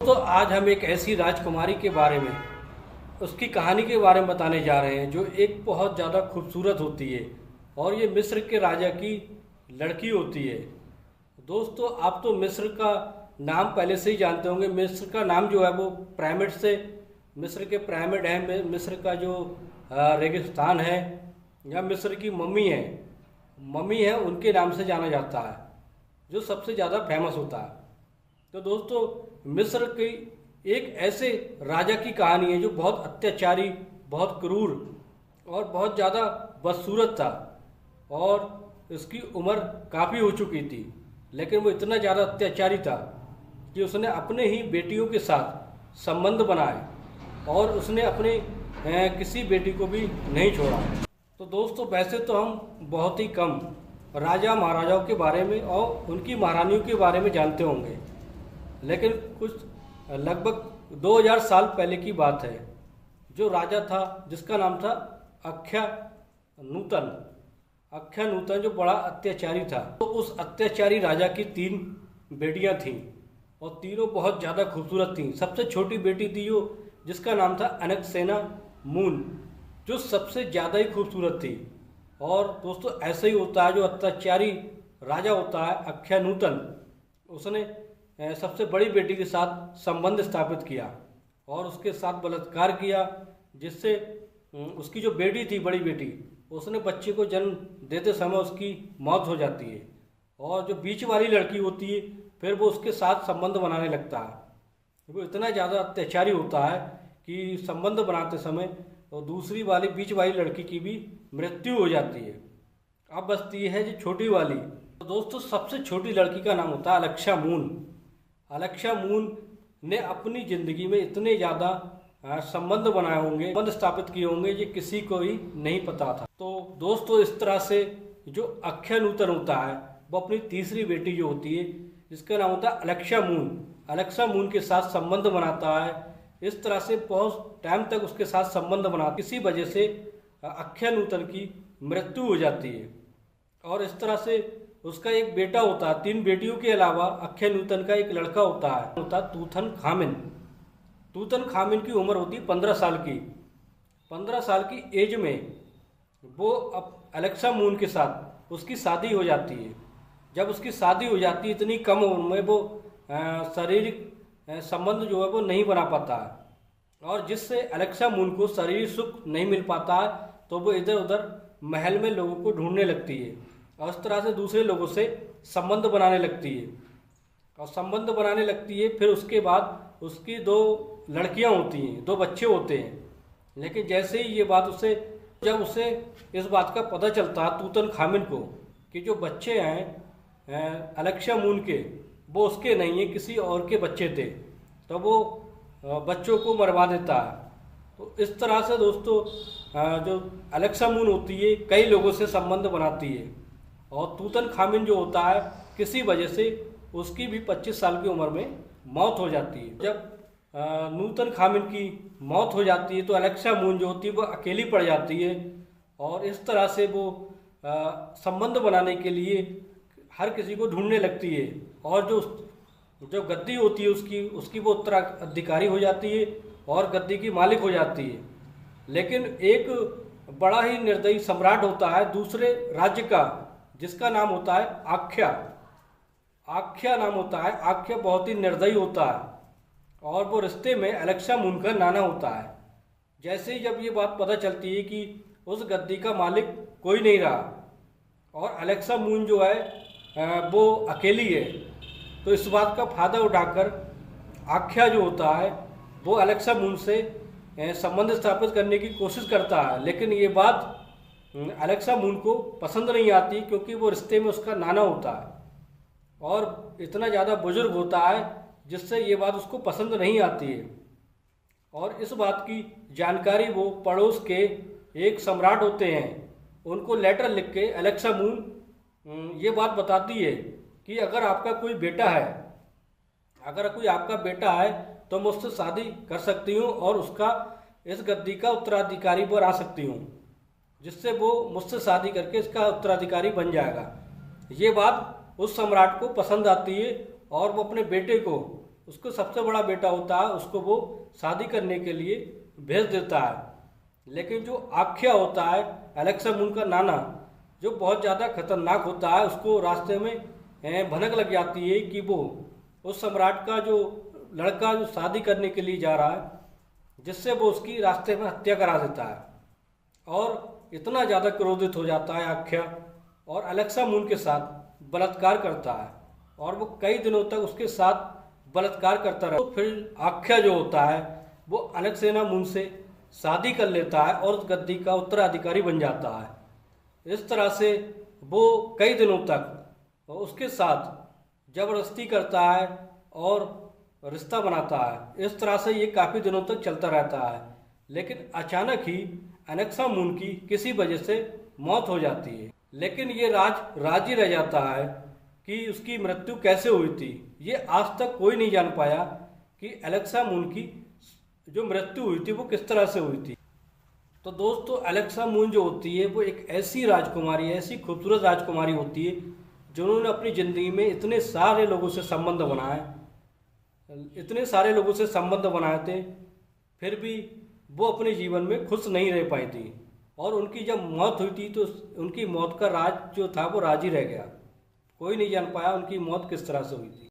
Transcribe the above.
तो आज हम एक ऐसी राजकुमारी के बारे में, उसकी कहानी के बारे में बताने जा रहे हैं जो एक बहुत ज़्यादा खूबसूरत होती है और ये मिस्र के राजा की लड़की होती है। दोस्तों, आप तो मिस्र का नाम पहले से ही जानते होंगे। मिस्र का नाम जो है वो पिरामिड से, मिस्र के पिरामिड है, मिस्र का जो रेगिस्तान है या मिस्र की मम्मी है उनके नाम से जाना जाता है, जो सबसे ज़्यादा फेमस होता है। तो दोस्तों, मिस्र की एक ऐसे राजा की कहानी है जो बहुत अत्याचारी, बहुत क्रूर और बहुत ज़्यादा बदसूरत था और इसकी उम्र काफ़ी हो चुकी थी, लेकिन वो इतना ज़्यादा अत्याचारी था कि उसने अपने ही बेटियों के साथ संबंध बनाए और उसने अपने किसी बेटी को भी नहीं छोड़ा। तो दोस्तों, वैसे तो हम बहुत ही कम राजा महाराजाओं के बारे में और उनकी महारानियों के बारे में जानते होंगे, लेकिन कुछ लगभग 2000 साल पहले की बात है। जो राजा था जिसका नाम था अख्यानूतन, जो बड़ा अत्याचारी था। तो उस अत्याचारी राजा की 3 बेटियां थीं और तीनों बहुत ज़्यादा खूबसूरत थीं। सबसे छोटी बेटी थी जो जिसका नाम था अनक्सेना मून, जो सबसे ज़्यादा ही खूबसूरत थी। और दोस्तों, ऐसा ही होता है, जो अत्याचारी राजा होता है अख्यानूतन, उसने सबसे बड़ी बेटी के साथ संबंध स्थापित किया और उसके साथ बलात्कार किया, जिससे उसकी जो बेटी थी, बड़ी बेटी, उसने बच्चे को जन्म देते समय उसकी मौत हो जाती है। और जो बीच वाली लड़की होती है फिर वो उसके साथ संबंध बनाने लगता है। वो इतना ज़्यादा अत्याचारी होता है कि संबंध बनाते समय तो दूसरी वाली, बीच वाली लड़की की भी मृत्यु हो जाती है। अब बचती है जो छोटी वाली। तो दोस्तों, सबसे छोटी लड़की का नाम होता है अलेक्सा मून ने अपनी ज़िंदगी में इतने ज़्यादा संबंध बनाए होंगे, संबंध स्थापित किए होंगे, ये किसी को ही नहीं पता था। तो दोस्तों, इस तरह से जो अख्यानूतन होता है वो अपनी तीसरी बेटी जो होती है, जिसका नाम होता है अलेक्सा मून के साथ संबंध बनाता है। इस तरह से बहुत टाइम तक उसके साथ संबंध बनाता है। किसी वजह से अख्यानूतन की मृत्यु हो जाती है और इस तरह से उसका एक बेटा होता है। 3 बेटियों के अलावा अख्यानूतन का एक लड़का होता है तूतन खामिन की उम्र होती है 15 साल की। 15 साल की एज में वो अब अलेक्सा मून के साथ उसकी शादी हो जाती है। जब उसकी शादी हो जाती है, इतनी कम उम्र में वो शारीरिक संबंध जो है वो नहीं बना पाता है और जिससे अलेक्सा मून को शारीरिक सुख नहीं मिल पाता है, तो वो इधर उधर महल में लोगों को ढूंढने लगती है और इस तरह से दूसरे लोगों से संबंध बनाने लगती है और संबंध बनाने लगती है। फिर उसके बाद उसकी 2 लड़कियां होती हैं, 2 बच्चे होते हैं। लेकिन जैसे ही ये बात जब उसे इस बात का पता चलता है तूतन खामिन को कि जो बच्चे हैं अलेक्सा मून के, वो उसके नहीं है, किसी और के बच्चे थे, तो वो बच्चों को मरवा देता है। तो इस तरह से दोस्तों, जो अलेक्सा मून होती है कई लोगों से संबंध बनाती है और तूतन खामिन जो होता है, किसी वजह से उसकी भी 25 साल की उम्र में मौत हो जाती है। जब नूतन खामिन की मौत हो जाती है तो अलेक्सा मून जो होती है वो अकेली पड़ जाती है और इस तरह से वो संबंध बनाने के लिए हर किसी को ढूंढने लगती है और जो गद्दी होती है उसकी वो उत्तराधिकारी हो जाती है और गद्दी की मालिक हो जाती है। लेकिन एक बड़ा ही निर्दयी सम्राट होता है दूसरे राज्य का, जिसका नाम होता है आख्या नाम होता है। आख्या बहुत ही निर्दयी होता है और वो रिश्ते में अलेक्सा मून का नाना होता है। जैसे ही जब ये बात पता चलती है कि उस गद्दी का मालिक कोई नहीं रहा और अलेक्सा मून जो है वो अकेली है, तो इस बात का फायदा उठाकर आख्या जो होता है वो अलेक्सा मून से संबंध स्थापित करने की कोशिश करता है। लेकिन ये बात अलेक्सा मून को पसंद नहीं आती, क्योंकि वो रिश्ते में उसका नाना होता है और इतना ज़्यादा बुजुर्ग होता है, जिससे ये बात उसको पसंद नहीं आती है। और इस बात की जानकारी वो पड़ोस के एक सम्राट होते हैं, उनको लेटर लिख के अलेक्सा मून ये बात बताती है कि अगर आपका कोई बेटा है तो मैं उससे शादी कर सकती हूँ और उसका इस गद्दी का उत्तराधिकारी बना सकती हूँ, जिससे वो मुझसे शादी करके इसका उत्तराधिकारी बन जाएगा। ये बात उस सम्राट को पसंद आती है और वो अपने बेटे को उसको सबसे बड़ा बेटा होता है, उसको वो शादी करने के लिए भेज देता है। लेकिन जो आख्या होता है, एलेक्सा मून का नाना, जो बहुत ज़्यादा खतरनाक होता है, उसको रास्ते में भनक लग जाती है कि वो उस सम्राट का जो लड़का जो शादी करने के लिए जा रहा है, जिससे वो उसकी रास्ते में हत्या करा देता है। और इतना ज़्यादा क्रोधित हो जाता है आख्या और एलेक्सा मून के साथ बलात्कार करता है, और वो कई दिनों तक उसके साथ बलात्कार करता रहा। तो फिर आख्या जो होता है वो अलेक्सेना मून से शादी कर लेता है और उस गद्दी का उत्तराधिकारी बन जाता है। इस तरह से वो कई दिनों तक उसके साथ जबरदस्ती करता है और रिश्ता बनाता है। इस तरह से ये काफ़ी दिनों तक चलता रहता है। लेकिन अचानक ही एलेक्सा मून की किसी वजह से मौत हो जाती है। लेकिन ये राज ही रह जाता है कि उसकी मृत्यु कैसे हुई थी। ये आज तक कोई नहीं जान पाया कि एलेक्सा मून की जो मृत्यु हुई थी वो किस तरह से हुई थी। तो दोस्तों, एलेक्सा मून जो होती है वो एक ऐसी राजकुमारी, ऐसी खूबसूरत राजकुमारी होती है जिन्होंने अपनी ज़िंदगी में इतने सारे लोगों से संबंध बनाए थे, फिर भी वो अपने जीवन में खुश नहीं रह पाई थी। और उनकी जब मौत हुई थी तो उनकी मौत का राज जो था वो राज ही रह गया। कोई नहीं जान पाया उनकी मौत किस तरह से हुई थी।